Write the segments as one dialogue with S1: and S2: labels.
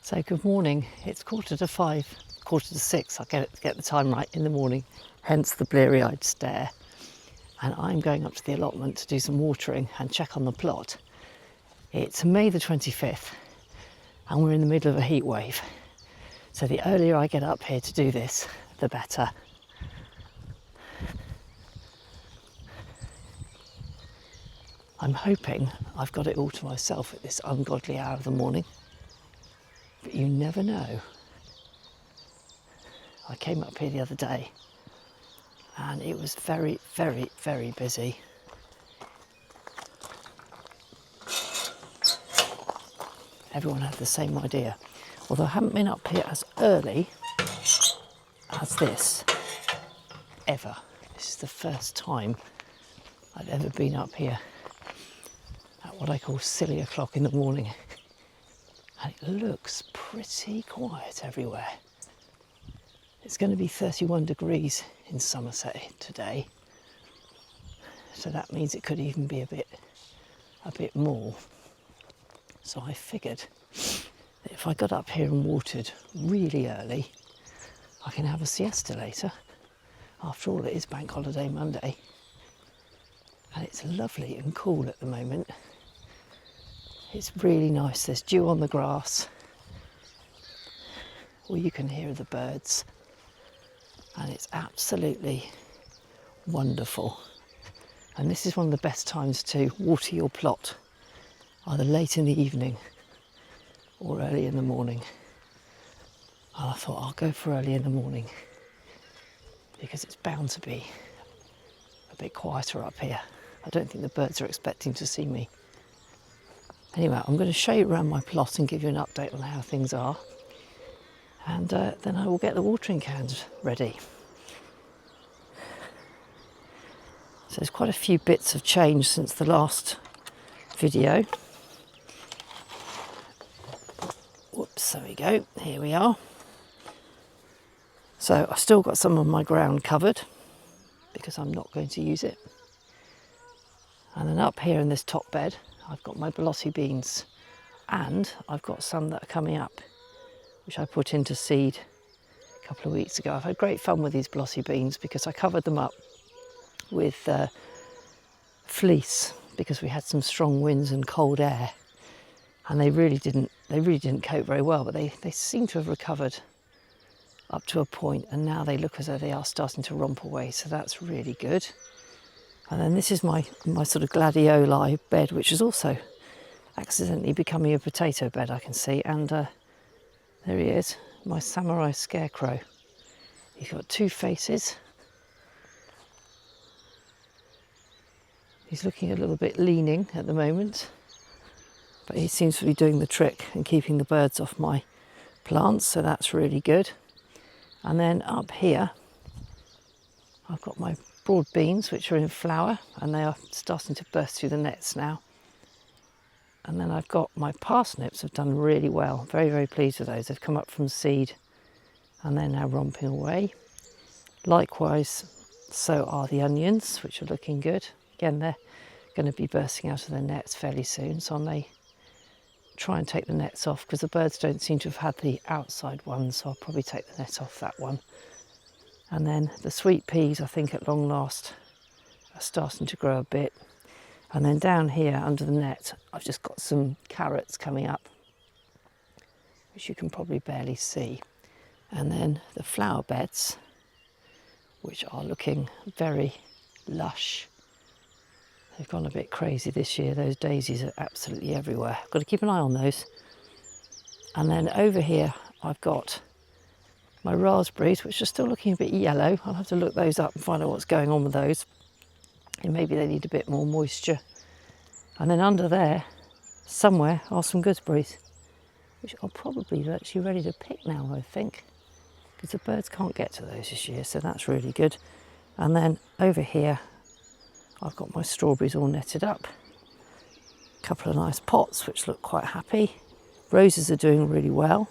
S1: So good morning. It's 5:45, 5:45. I get the time right in the morning, hence the bleary-eyed stare. And I'm going up to the allotment to do some watering and check on the plot. It's May the 25th and we're in the middle of a heat wave. So the earlier I get up here to do this, the better. I'm hoping I've got it all to myself at this ungodly hour of the morning. But you never know. I came up here the other day and it was very, very, very busy. Everyone had the same idea. Although I haven't been up here as early as this, ever. This is the first time I've ever been up here at what I call silly o'clock in the morning. And it looks pretty quiet everywhere. It's going to be 31 degrees in Somerset today. So that means it could even be a bit more. So I figured that if I got up here and watered really early, I can have a siesta later. After all, it is Bank Holiday Monday. And it's lovely and cool at the moment. It's really nice. There's dew on the grass. All you can hear are the birds. And it's absolutely wonderful. And this is one of the best times to water your plot, either late in the evening or early in the morning. And I thought I'll go for early in the morning because it's bound to be a bit quieter up here. I don't think the birds are expecting to see me. Anyway, I'm going to show you around my plot and give you an update on how things are. And then I will get the watering cans ready. So there's quite a few bits have changed since the last video. Whoops, there we go, here we are. So I've still got some of my ground covered because I'm not going to use it. And then up here in this top bed, I've got my Bolossy beans and I've got some that are coming up, which I put into seed a couple of weeks ago. I've had great fun with these Bolossy beans because I covered them up with fleece because we had some strong winds and cold air, and they really didn't cope very well, but they seem to have recovered up to a point, and now they look as though they are starting to romp away, so that's really good. And then this is my sort of gladioli bed, which is also accidentally becoming a potato bed, I can see. And there he is, my samurai scarecrow. He's got two faces. He's looking a little bit leaning at the moment, but he seems to be doing the trick and keeping the birds off my plants, so that's really good. And then up here, I've got my broad beans, which are in flower, and they are starting to burst through the nets now. And then I've got my parsnips have done really well. Very, very pleased with those. They've come up from seed and they're now romping away. Likewise, so are the onions, which are looking good. Again, they're going to be bursting out of their nets fairly soon, so I may try and take the nets off because the birds don't seem to have had the outside ones, so I'll probably take the net off that one. And then the sweet peas, I think at long last, are starting to grow a bit. And then down here under the net, I've just got some carrots coming up, which you can probably barely see. And then the flower beds, which are looking very lush. They've gone a bit crazy this year. Those daisies are absolutely everywhere. I've got to keep an eye on those. And then over here, I've got my raspberries, which are still looking a bit yellow. I'll have to look those up and find out what's going on with those. And maybe they need a bit more moisture. And then under there, somewhere, are some gooseberries, which are probably actually ready to pick now, I think, because the birds can't get to those this year, so that's really good. And then over here, I've got my strawberries all netted up. A couple of nice pots, which look quite happy. Roses are doing really well.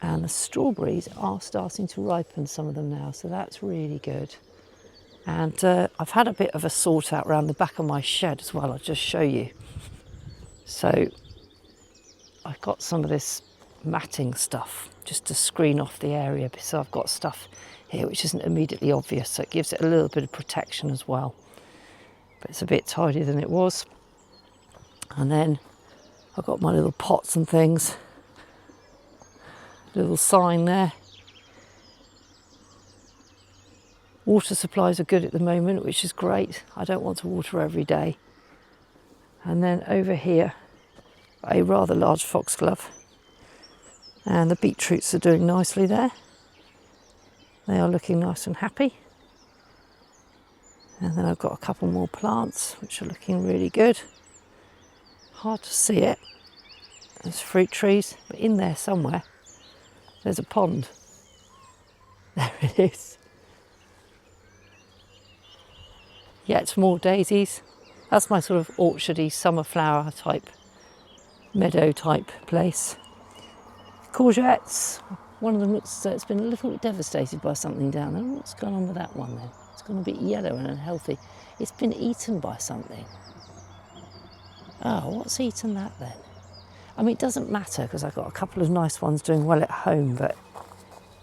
S1: And the strawberries are starting to ripen, some of them now, so that's really good. And I've had a bit of a sort out around the back of my shed as well, I'll just show you. So I've got some of this matting stuff just to screen off the area, because I've got stuff here which isn't immediately obvious, so it gives it a little bit of protection as well. But it's a bit tidier than it was. And then I've got my little pots and things, little sign there. Water supplies are good at the moment, which is great. I don't want to water every day. And then over here, a rather large foxglove, and the beetroots are doing nicely there. They are looking nice and happy. And then I've got a couple more plants which are looking really good. Hard to see it. There's fruit trees, but in there somewhere there's a pond. There it is. Yet more daisies. That's my sort of orchardy summer flower type, meadow type place. Courgettes. One of them looks it's been a little bit devastated by something down there. What's going on with that one then? It's gone a bit yellow and unhealthy. It's been eaten by something. Oh, what's eaten that then? I mean, it doesn't matter because I've got a couple of nice ones doing well at home, but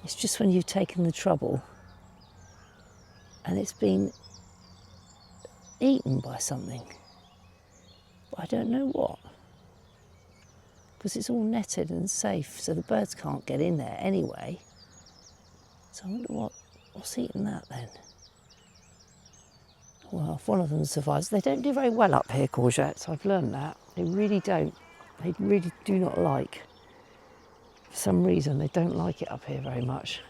S1: it's just when you've taken the trouble and it's been eaten by something. But I don't know what. Because it's all netted and safe, so the birds can't get in there anyway. So I wonder what's eaten that then? Well, if one of them survives, they don't do very well up here, courgettes. I've learned that. They really don't. They really do not like. For some reason, they don't like it up here very much.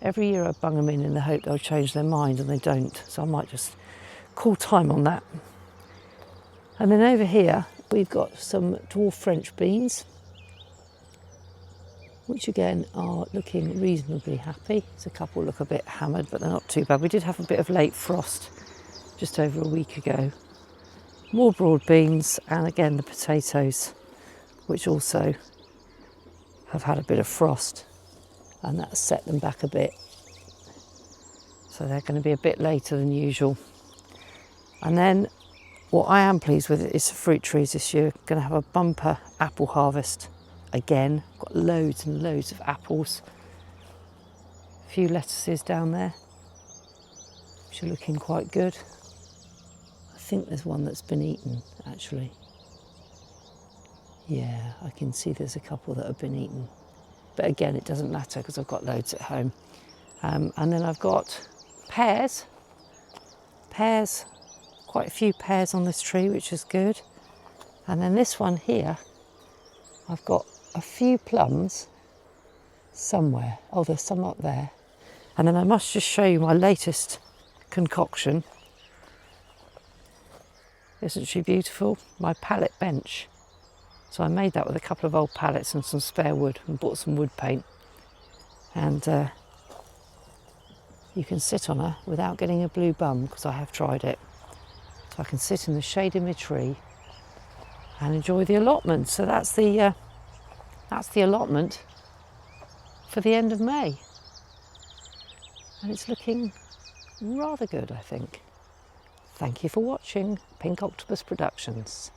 S1: Every year I bung them in the hope they'll change their mind, and they don't. So I might just call time on that. And then over here, we've got some dwarf French beans, which again are looking reasonably happy. There's a couple look a bit hammered, but they're not too bad. We did have a bit of late frost just over a week ago. More broad beans, and again the potatoes, which also have had a bit of frost, and that's set them back a bit. So they're going to be a bit later than usual. And then what I am pleased with is the fruit trees this year. Going to have a bumper apple harvest again. Got loads and loads of apples. A few lettuces down there, which are looking quite good. I think there's one that's been eaten, actually. Yeah, I can see there's a couple that have been eaten. But again, it doesn't matter because I've got loads at home. And then I've got pears. Quite a few pears on this tree, which is good. And then this one here, I've got a few plums somewhere. Oh, there's some up there. And then I must just show you my latest concoction. Isn't she beautiful? My pallet bench. So I made that with a couple of old pallets and some spare wood, and bought some wood paint. And you can sit on her without getting a blue bum, because I have tried it. So I can sit in the shade of my tree and enjoy the allotment. So that's the allotment for the end of May. And it's looking rather good, I think. Thank you for watching Pink Octopus Productions.